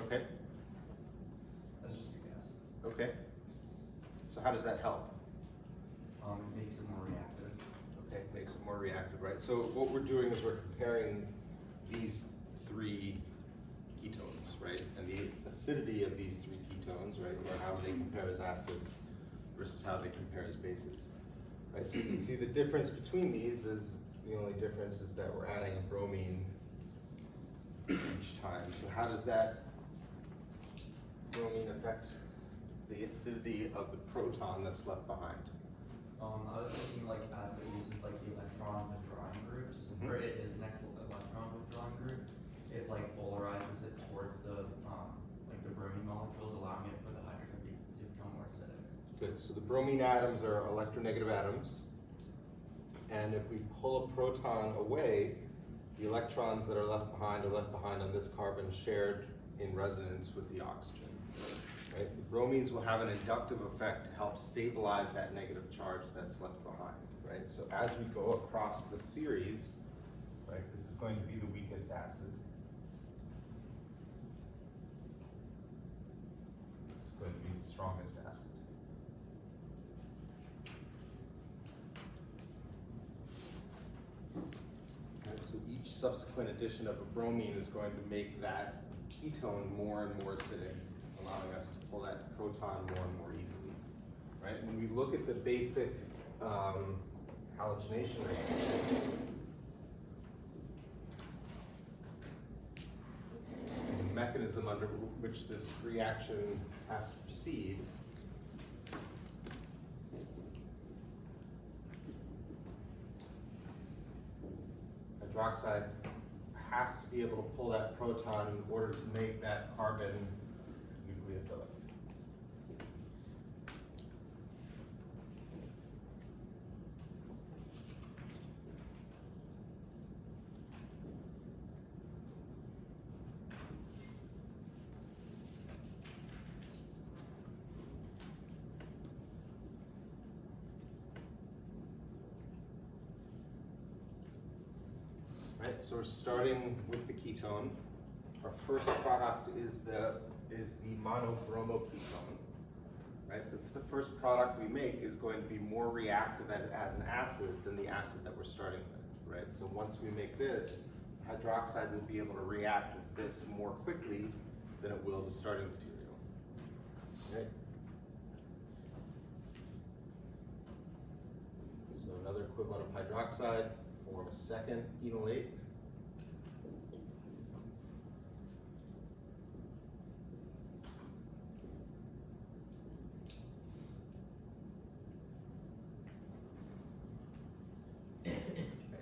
Okay, That's just a gas. okay. So how does that help? It makes it more reactive. Okay, makes it more reactive, right? So what we're doing is we're comparing these three ketones, right? And the acidity of these three ketones, right? Or how they compare as acids versus how they compare as bases. Right, so you can see the difference between these is, the only difference is that we're adding a bromine each time. So how does that bromine affect the acidity of the proton that's left behind? I was thinking like as it uses like the electron withdrawing groups, Mhm. or it is an electron withdrawing group, it like polarizes it towards the like the bromine molecules, allowing it for the hydrogen to become more acidic. Good, so the bromine atoms are electronegative atoms. And if we pull a proton away, the electrons that are left behind on this carbon shared in resonance with the oxygen. Right? The bromines will have an inductive effect to help stabilize that negative charge that's left behind. Right? So as we go across the series, right, this is going to be the weakest acid. This is going to be the strongest acid. Right, so each subsequent addition of a bromine is going to make that ketone more and more acidic, allowing us to pull that proton more and more easily. Right? When we look at the basic halogenation reaction, the mechanism under which this reaction has to proceed, hydroxide has to be able to pull that proton in order to make that carbon nucleophilic. Right, so we're starting with the ketone. Our first product is the monobromoketone. Right, the first product we make is going to be more reactive as an acid than the acid that we're starting with. Right, so once we make this, hydroxide will be able to react with this more quickly than it will the starting material. Right. So another equivalent of hydroxide, form a second enolate. And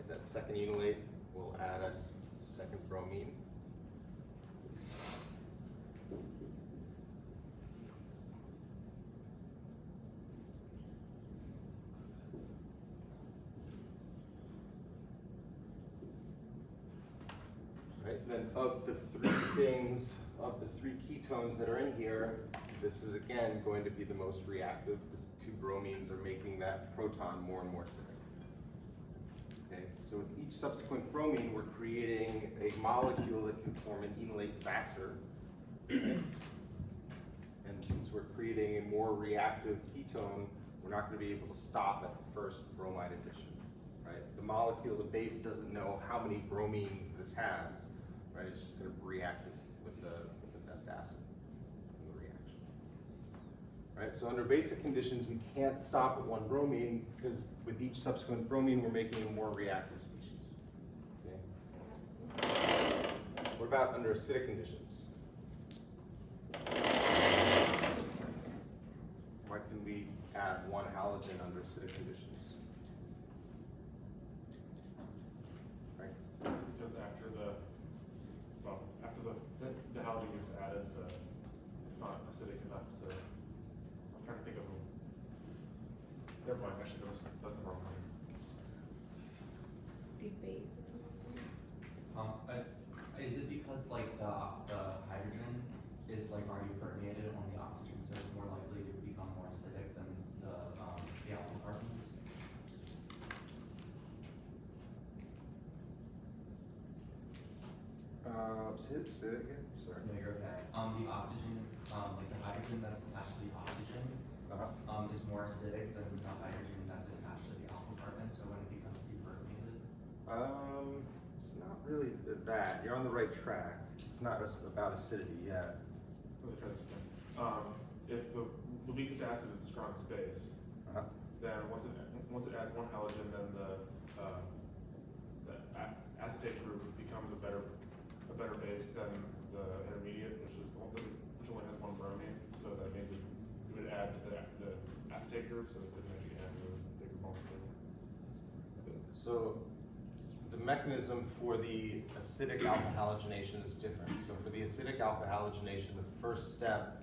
that second enolate will add us second bromine. Right, and then of the three ketones that are in here, this is again going to be the most reactive. The two bromines are making that proton more and more acidic. Okay, so with each subsequent bromine, we're creating a molecule that can form an enolate faster. And since we're creating a more reactive ketone, we're not going to be able to stop at the first bromide addition. Right? The molecule, the base doesn't know how many bromines this has. Right? It's just going to react with the best acid in the reaction. Right? So under basic conditions, we can't stop at one bromine because with each subsequent bromine, we're making a more reactive species. Okay? What about under acidic conditions? Why can we add one halogen under acidic conditions? Right? It's because after the halogen gets added, it's not acidic enough to. I'm trying to think of. Never mind. Actually, that's the wrong one. The base. Is it because like the hydrogen is like already permeated on the oxygen, so it's more likely to become more acidic than the alkyl carbons? say that again, sorry. No, you're okay. The oxygen, like the hydrogen that's attached to the oxygen, is more acidic than the hydrogen that's attached to the alpha carbon, so when it becomes deprotonated. It's not really that. You're on the right track. It's not about acidity yet. Let me try this again. If the weakest acid is the strongest base, then once it adds one halogen, then the acetate group becomes a better base than the intermediate, which is the one which only has one bromine. So that means it would add to the acetate group, so it could actually add to a bigger molecule. So the mechanism for the acidic alpha-halogenation is different. So for the acidic alpha-halogenation, the first step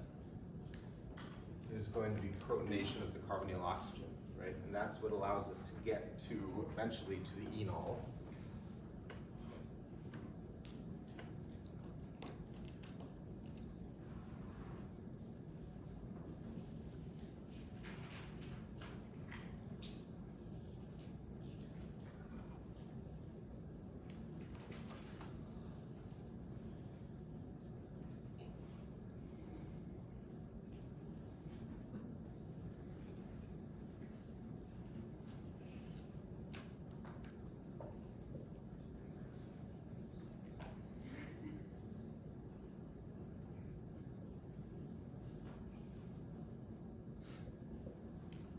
is going to be protonation of the carbonyl oxygen, right? And that's what allows us to get to, eventually, to the enol.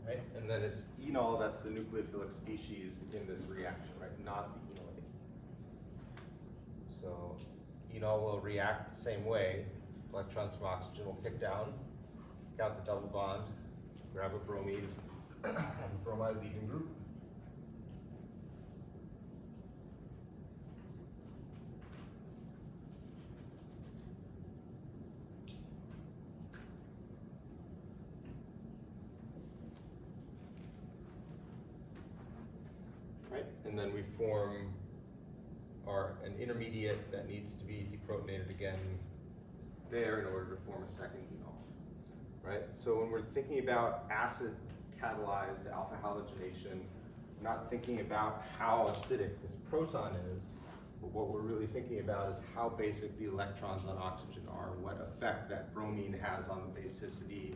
Right? And then it's enol, that's the nucleophilic species in this reaction, right? Not the enolate. So enol will react the same way. Electrons from oxygen will kick down, kick out the double bond, grab a bromine, have a bromide leaving group. And then we form an intermediate that needs to be deprotonated again there in order to form a second enol, right? So when we're thinking about acid catalyzed alpha halogenation, we're not thinking about how acidic this proton is, but what we're really thinking about is how basic the electrons on oxygen are, what effect that bromine has on the basicity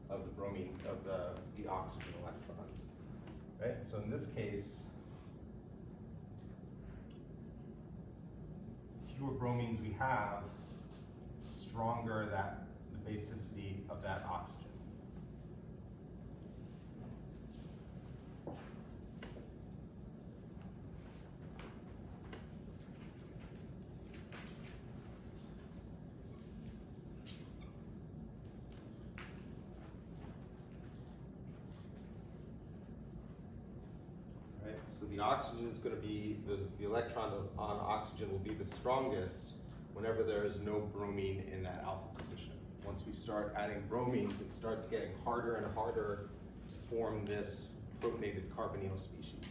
of the bromine, of the oxygen electrons, right? So in this case, fewer bromines we have, stronger the basicity of that oxygen. Right? So the oxygen is going to be, the electron on oxygen will be the strongest whenever there is no bromine in that alpha position. Once we start adding bromines, it starts getting harder and harder to form this protonated carbonyl species.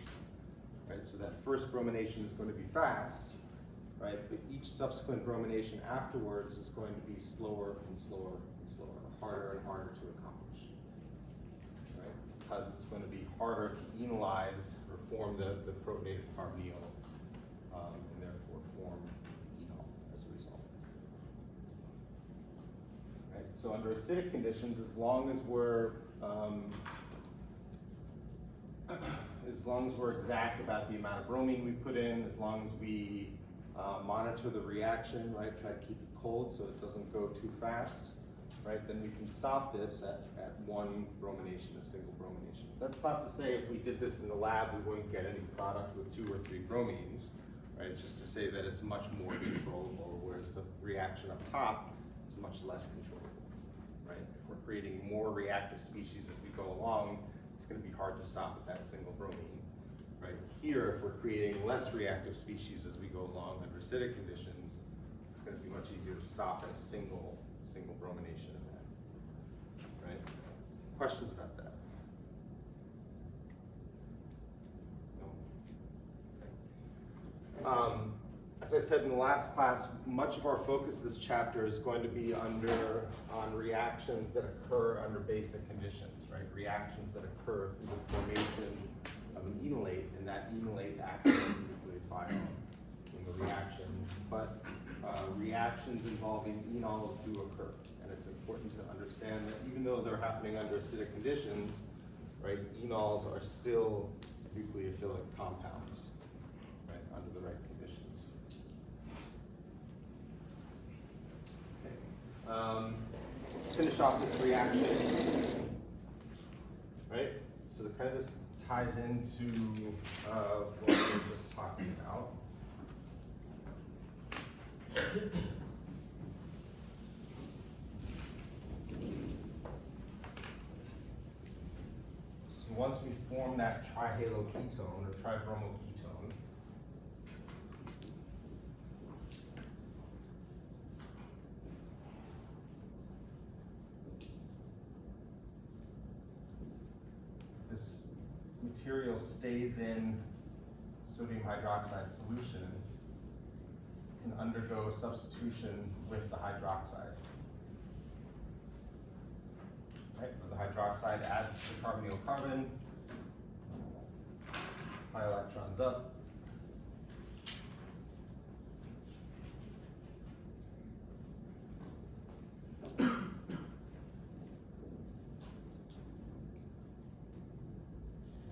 Right? So that first bromination is going to be fast, right? But each subsequent bromination afterwards is going to be slower and slower and slower, harder and harder to accomplish. Right? Because it's going to be harder to enolize or form the protonated carbonyl, and therefore form enol as a result. Right? So under acidic conditions, as long as we're exact about the amount of bromine we put in, as long as we monitor the reaction, right, try to keep it cold so it doesn't go too fast, right, then we can stop this at one bromination, a single bromination. That's not to say if we did this in the lab, we wouldn't get any product with 2 or 3 bromines, right? It's just to say that it's much more controllable, whereas the reaction up top is much less controllable, right? If we're creating more reactive species as we go along, it's going to be hard to stop at that single bromine, right? Here, if we're creating less reactive species as we go along under acidic conditions, it's going to be much easier to stop at a single bromination of that, right? Questions about that? No? Okay. As I said in the last class, much of our focus this chapter is going to be on reactions that occur under basic conditions, right? Reactions that occur through the formation of an enolate, and that enolate acts as a nucleophile in in the reaction, but reactions involving enols do occur. And it's important to understand that even though they're happening under acidic conditions, right, enols are still nucleophilic compounds, right, under the right conditions. Okay. To finish off this reaction, right? So kind of this ties into what we were just talking about. So once we form that trihaloketone or tribromoketone, this material stays in sodium hydroxide solution, can undergo substitution with the hydroxide. Right, the hydroxide adds the carbonyl carbon, pi electrons up.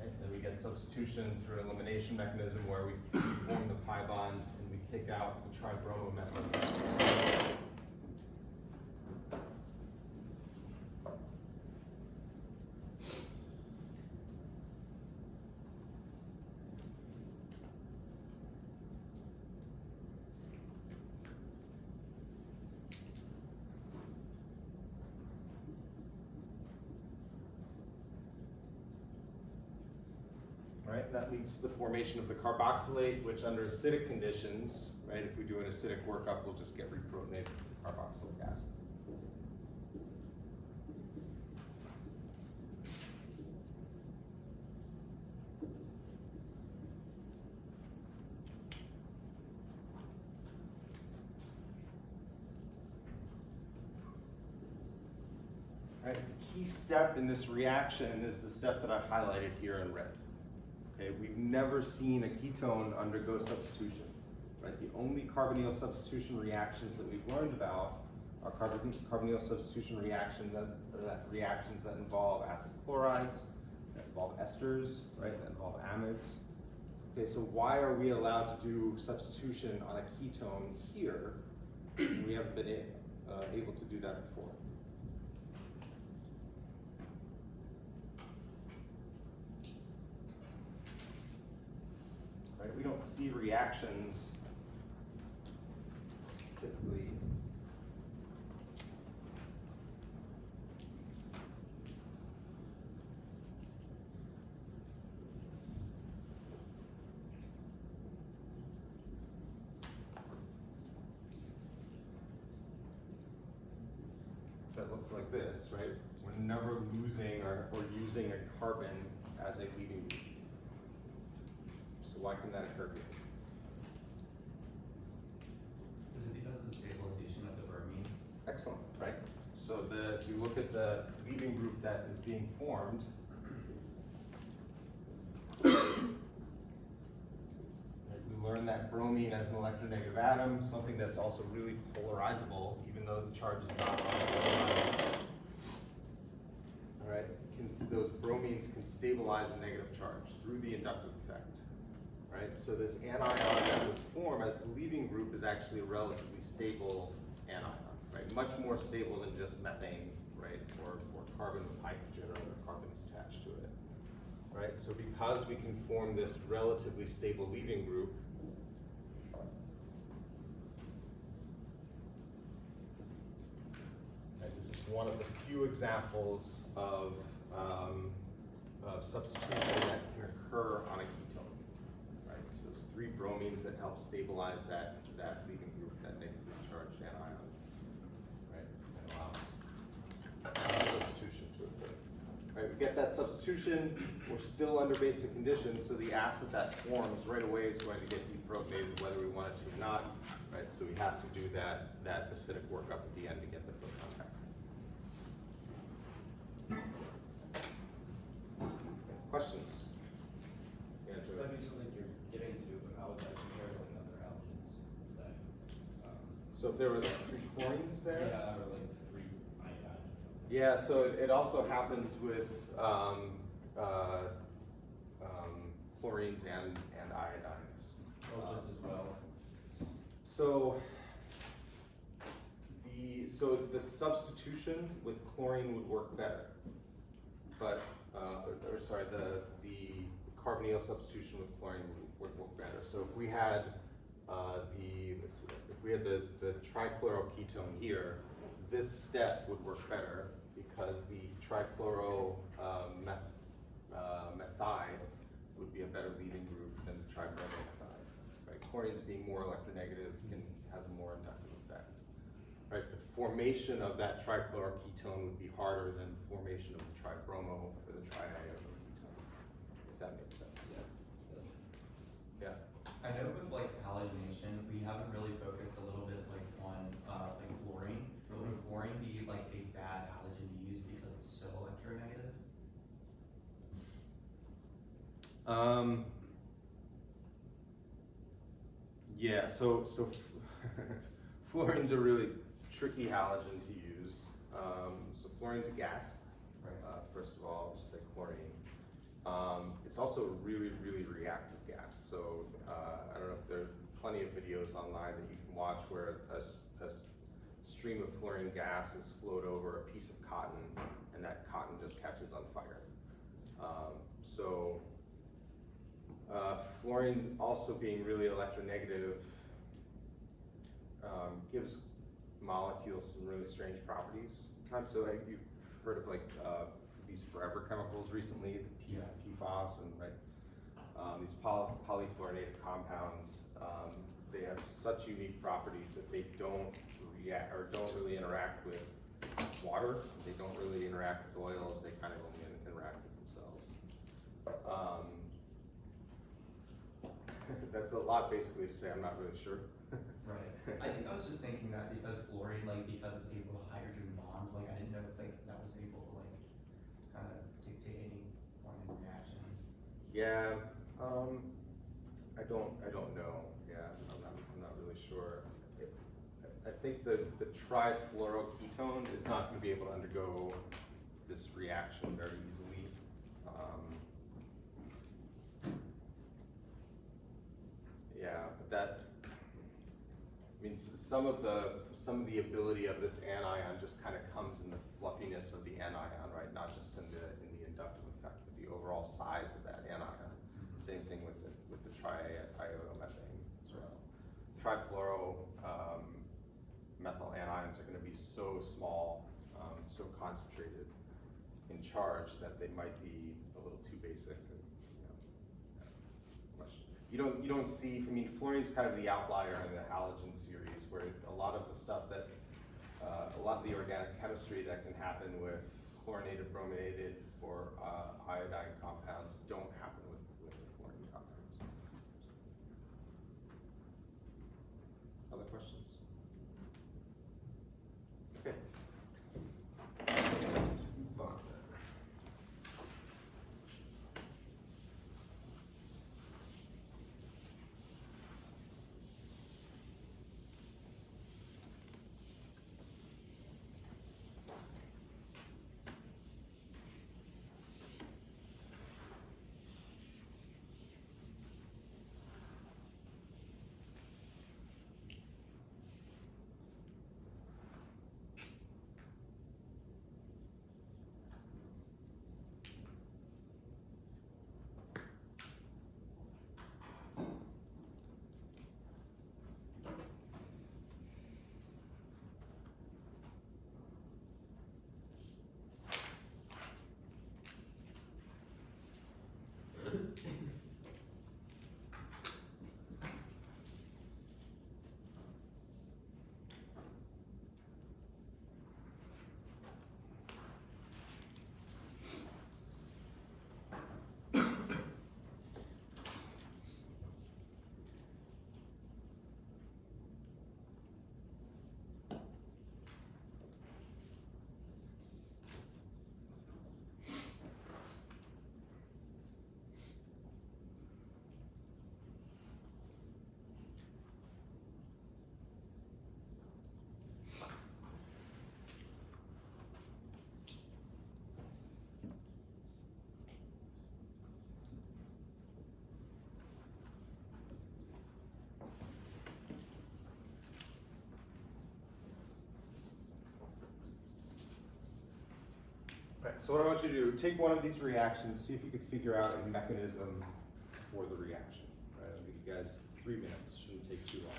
Then we get substitution through an elimination mechanism where we form the pi bond and we kick out the tribromo method. Right, that leads to the formation of the carboxylate, which under acidic conditions, right, if we do an acidic workup, we'll just get reprotonated with carboxylic acid. Right, the key step in this reaction is the step that I've highlighted here in red. Okay, we've never seen a ketone undergo substitution, right? The only carbonyl substitution reactions that we've learned about are carbonyl substitution reactions that involve acid chlorides, that involve esters, right? That involve amides. Okay, so why are we allowed to do substitution on a ketone here? We haven't been able to do that before. Right, we don't see reactions typically that looks like this, right? We're never losing or using a carbon as a leading group. So why can that occur here? Is it because of the stabilization of the bromines? Excellent, right? So if you look at the leading group that is being formed, right, we learned that bromine as an electronegative atom, something that's also really polarizable, even though the charge is not polarized. All right, those bromines can stabilize a negative charge through the inductive effect. Right, so this anion that would form as the leaving group is actually a relatively stable anion, right? Much more stable than just methane, right? Or carbon with hydrogen or other carbons attached to it, right? So because we can form this relatively stable leaving group, right, this is one of the few examples of substitution that can occur on a ketone. So it's 3 bromines that help stabilize that leaving group, that negatively charged anion, right? And allows substitution to occur. Right, we get that substitution, we're still under basic conditions, so the acid that forms right away is going to get deprotonated whether we want it to or not, right? So we have to do that acidic workup at the end to get the proton back. Questions? That may be something you're getting to, but how would that compare to like other halogens? So if there were like 3 chlorines there? Yeah, or like 3 iodine. Yeah, so it also happens with chlorines and iodines. Oh, just as well. So the substitution with chlorine would work better, but or sorry, the carbonyl substitution with chlorine would work better. So if we had the trichloroketone here, this step would work better because the trichloromethide would be a better leaving group than the tribromomethide. Right? Chlorine's being more electronegative has a more inductive effect. Right? The formation of that trichloroketone would be harder than the formation of the tribromo or the triiodoketone, if that makes sense. Yeah. I know with like halogenation, we haven't really focused a little bit like on like fluorine. But would fluorine be like a bad halogen to use because it's so electronegative? Yeah, so fluorine's a really tricky halogen to use. So fluorine's a gas, Right. First of all, just like chlorine. It's also a really, really reactive gas. So I don't know if there are plenty of videos online that you can watch where a stream of fluorine gas is flowed over a piece of cotton, and that cotton just catches on fire. Fluorine also being really electronegative gives molecules some really strange properties. So you've heard of like these forever chemicals recently, the PFAS and these polyfluorinated compounds. They have such unique properties that they don't react or don't really interact with water. They don't really interact with oils. They kind of only interact with themselves. That's a lot basically to say. I'm not really sure. Right. I think I was just thinking that because fluorine, like because it's able to hydrogen bond, like I didn't know if like that was able to like kind of dictate any point of reaction. Yeah, I don't know. Yeah, I'm not really sure. I think the trifluoroketone is not going to be able to undergo this reaction very easily. Yeah, but that means some of the ability of this anion just kind of comes in the fluffiness of the anion, right? Not just in the inductive effect, but the overall size of that anion. Same thing with the triiodomethane as well. Trifluoromethyl anions are going to be so small, so concentrated in charge that they might be a little too basic. And, you don't see. I mean, fluorine's kind of the outlier in the halogen series, where a lot of the stuff that a lot of the organic chemistry that can happen with chlorinated, brominated, or iodine compounds don't happen with the fluorine compounds. Other questions? Okay. Let's move on then. Right, so what I want you to do, take one of these reactions, see if you could figure out a mechanism for the reaction. Right, I'll give you guys 3 minutes, shouldn't take too long.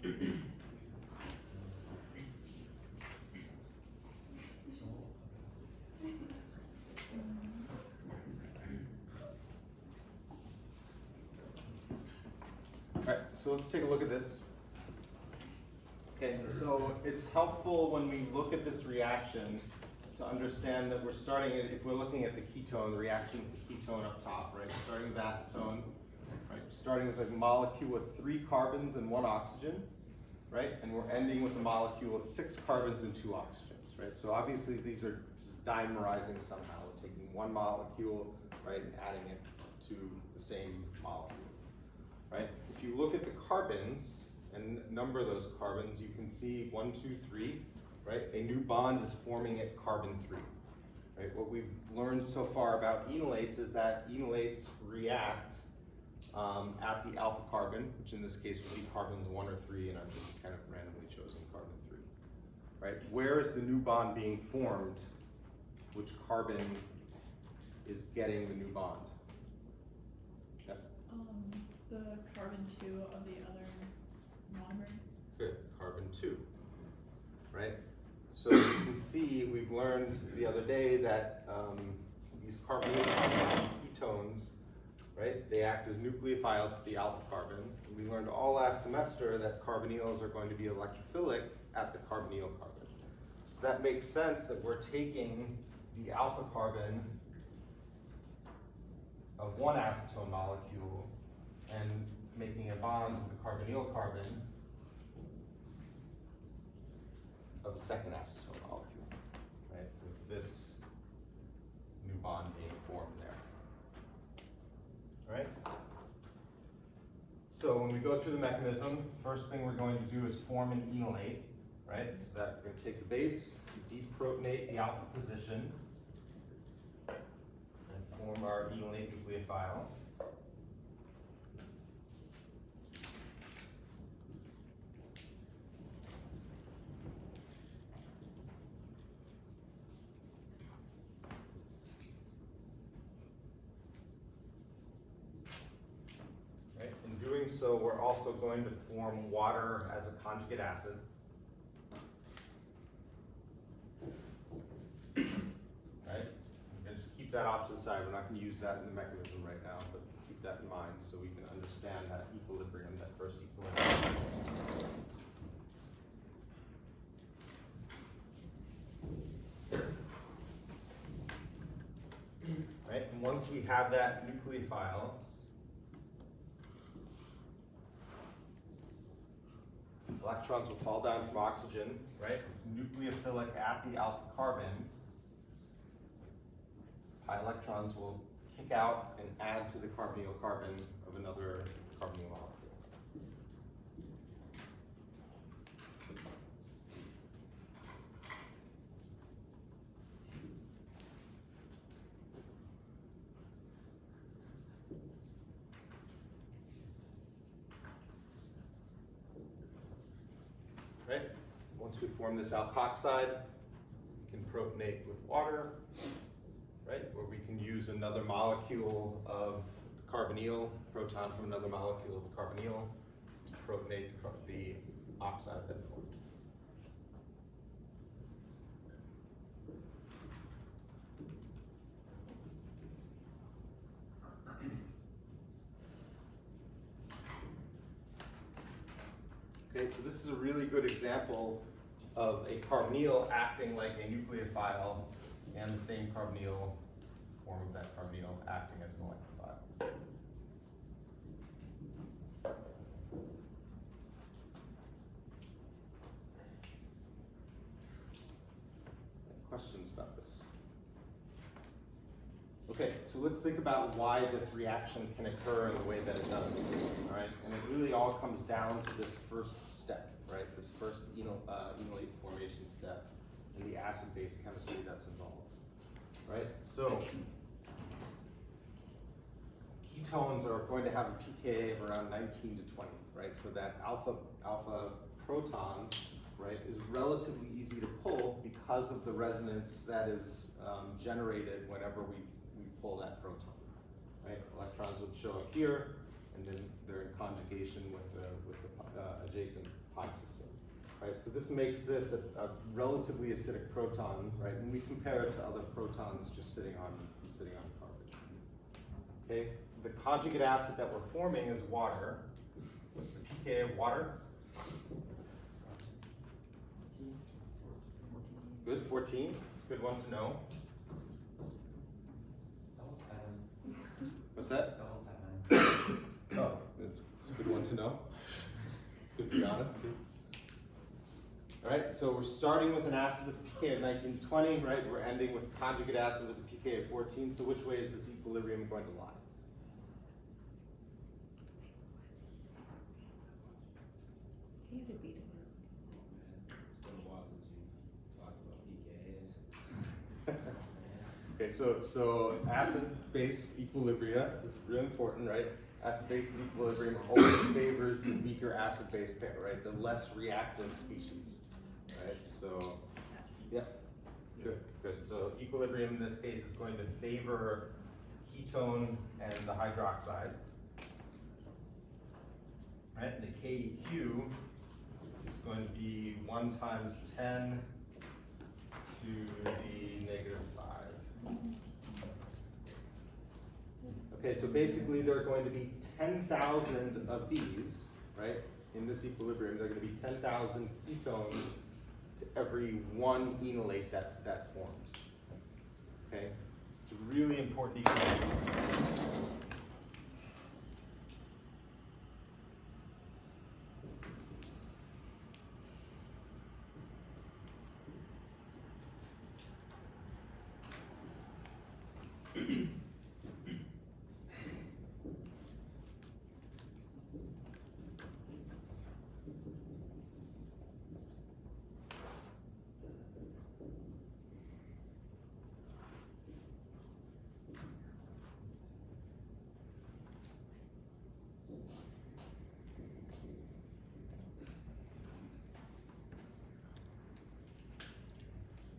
Alright, so let's take a look at this. Okay, so it's helpful when we look at this reaction to understand that we're starting at, if we're looking at the ketone, the reaction with the ketone up top, right? Starting with acetone, right? Starting with a molecule with 3 carbons and 1 oxygen, right? And we're ending with a molecule with 6 carbons and 2 oxygens, right? So obviously this is dimerizing somehow. We're taking one molecule, right, and adding it to the same molecule, right? If you look at the carbons and number those carbons, you can see 1, 2, 3, right? A new bond is forming at carbon 3, right? What we've learned so far about enolates is that enolates react at the alpha carbon, which in this case would be carbons 1 or 3, and I've just kind of randomly chosen carbon 3, right? Where is the new bond being formed? Which carbon is getting the new bond? Yeah. The carbon 2 of the other monomer. Good, carbon 2, right? So you can see, we've learned the other day that these carbonyl compounds, ketones, right? They act as nucleophiles at the alpha carbon. We learned all last semester that carbonyls are going to be electrophilic at the carbonyl carbon. So that makes sense that we're taking the alpha carbon of one acetone molecule and making a bond to the carbonyl carbon of the second acetone molecule, right? With this new bond being formed there. All right? So when we go through the mechanism, first thing we're going to do is form an enolate, right? So that we're going to take the base, deprotonate the alpha position, and form our enolate nucleophile. So we're also going to form water as a conjugate acid. Right? I'm going to just keep that off to the side. We're not going to use that in the mechanism right now, but keep that in mind so we can understand that equilibrium, that first equilibrium. Right? And once we have that nucleophile, electrons will fall down from oxygen, right? It's nucleophilic at the alpha carbon. Pi electrons will kick out and add to the carbonyl carbon of another carbonyl molecule. Right? Once we form this alkoxide, we can protonate with water, right? Or we can use another molecule of carbonyl, proton from another molecule of carbonyl, to protonate the oxide that formed. Okay, so this is a really good example of a carbonyl acting like a nucleophile and the same carbonyl form of that carbonyl acting as an electrophile. Any questions about this? Okay, so let's think about why this reaction can occur in the way that it does, all right? And it really all comes down to this first step, right? This first enolate formation step and the acid-base chemistry that's involved, right? So ketones are going to have a pKa of around 19 to 20, right? So that alpha proton, right, is relatively easy to pull because of the resonance that is generated whenever we pull that proton, right? Electrons would show up here, and then they're in conjugation with a adjacent pi system. Right, so this makes this a relatively acidic proton, right? When we compare it to other protons just sitting on carbon. Okay, the conjugate acid that we're forming is water. What's the pK of water? Good, 14. It's a good one to know. That was Evan. What's that? That was Evan. Oh, it's a good one to know. Good to be honest too. All right, so we're starting with an acid with a pK of 19 to 20, right? We're ending with conjugate acid with a pK of 14. So which way is this equilibrium going to lie? Can you repeat it? It's been a while since you talked about pKs. Okay, so acid-base equilibria, this is really important, right? Acid-base equilibrium always favors the weaker acid-base pair, right? The less reactive species, right? So, yeah, good. So equilibrium in this case is going to favor ketone and the hydroxide, right? And the KEQ is going to be 1 times 10 to the negative 5. Okay, so basically there are going to be 10,000 of these, right? In this equilibrium, there are going to be 10,000 ketones to every one enolate that forms. Okay, it's a really important equilibrium.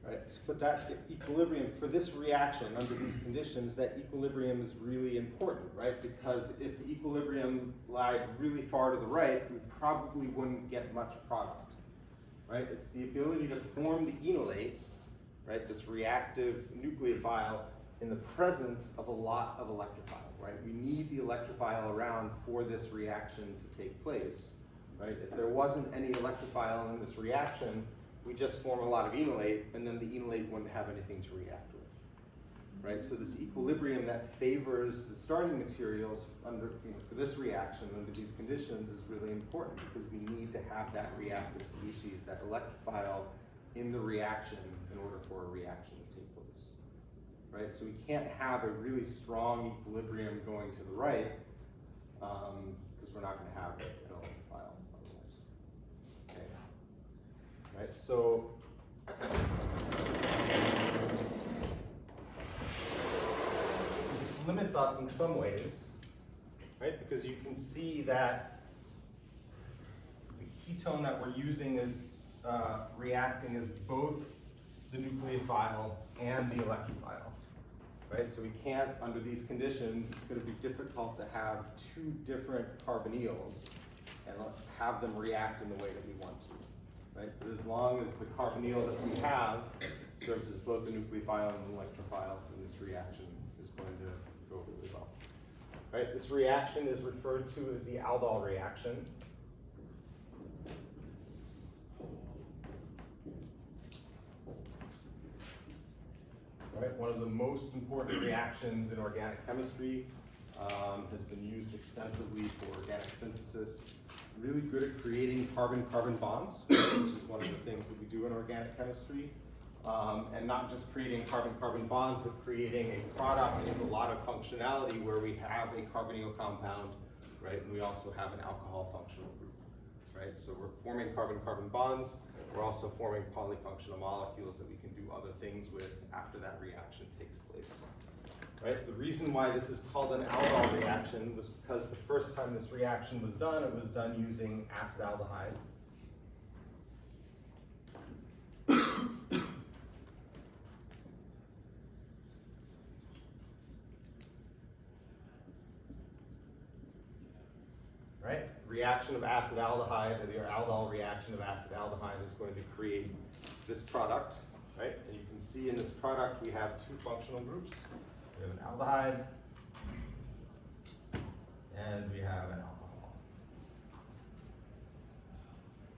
Right, but that equilibrium for this reaction under these conditions, that equilibrium is really important, right? Because if equilibrium lied really far to the right, we probably wouldn't get much product, right? It's the ability to form the enolate, right? This reactive nucleophile in the presence of a lot of electrophile, right? We need the electrophile around for this reaction to take place, right? If there wasn't any electrophile in this reaction, we just form a lot of enolate, and then the enolate wouldn't have anything to react with, right? So this equilibrium that favors the starting materials under, for this reaction under these conditions is really important because we need to have that reactive species, that electrophile in the reaction in order for a reaction to take place, right? So we can't have a really strong equilibrium going to the right because we're not going to have an electrophile otherwise. Okay. Right, so this limits us in some ways, right? Because you can see that the ketone that we're using is reacting as both the nucleophile and the electrophile, right? So we can't, under these conditions, it's going to be difficult to have two different carbonyls and have them react in the way that we want to. Right? But as long as the carbonyl that we have serves as both the nucleophile and the electrophile, then this reaction is going to go really well. Right? This reaction is referred to as the Aldol reaction. Right? One of the most important reactions in organic chemistry, has been used extensively for organic synthesis. Really good at creating carbon-carbon bonds, which is one of the things that we do in organic chemistry. And not just creating carbon-carbon bonds, but creating a product with a lot of functionality where we have a carbonyl compound, right? And we also have an alcohol functional group, right? So we're forming carbon-carbon bonds. We're also forming polyfunctional molecules that we can do other things with after that reaction takes place. Right? The reason why this is called an Aldol reaction was because the first time this reaction was done, it was done using acetaldehyde. Right? reaction of acetaldehyde, or the aldol reaction of acetaldehyde is going to create this product, right? And you can see in this product we have two functional groups. We have an aldehyde and we have an alcohol.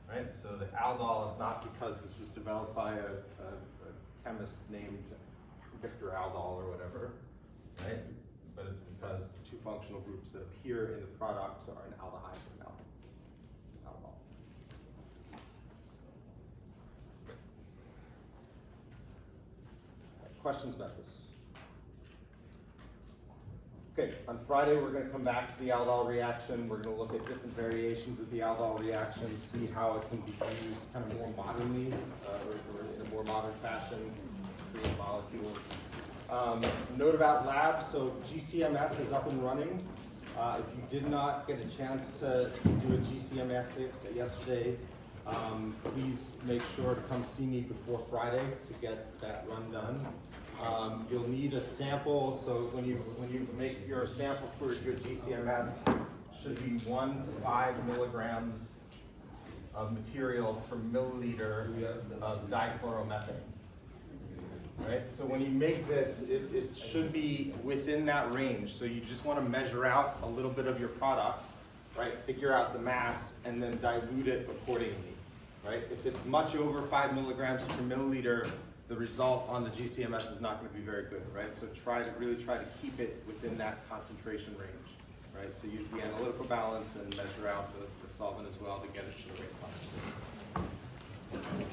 Right? So the aldol is not because this was developed by a chemist named Victor Aldol or whatever, right? But it's because the two functional groups that appear in the product are an aldehyde and an aldol. Questions about this? Okay, on Friday we're going to come back to the Aldol reaction. We're going to look at different variations of the Aldol reaction, see how it can be used kind of more modernly, or in a more modern fashion, create molecules. Note about labs, so GCMS is up and running. If you did not get a chance to do a GCMS yesterday, please make sure to come see me before Friday to get that run done. You'll need a sample, so when you make your sample for your GCMS, should be 1 to 5 milligrams of material per milliliter of dichloromethane. Right? So when you make this, it should be within that range. So you just want to measure out a little bit of your product, right? Figure out the mass and then dilute it accordingly, right? If it's much over 5 milligrams per milliliter, the result on the GCMS is not going to be very good, right? So really try to keep it within that concentration range, right? So use the analytical balance and measure out the solvent as well to get it to the right concentration.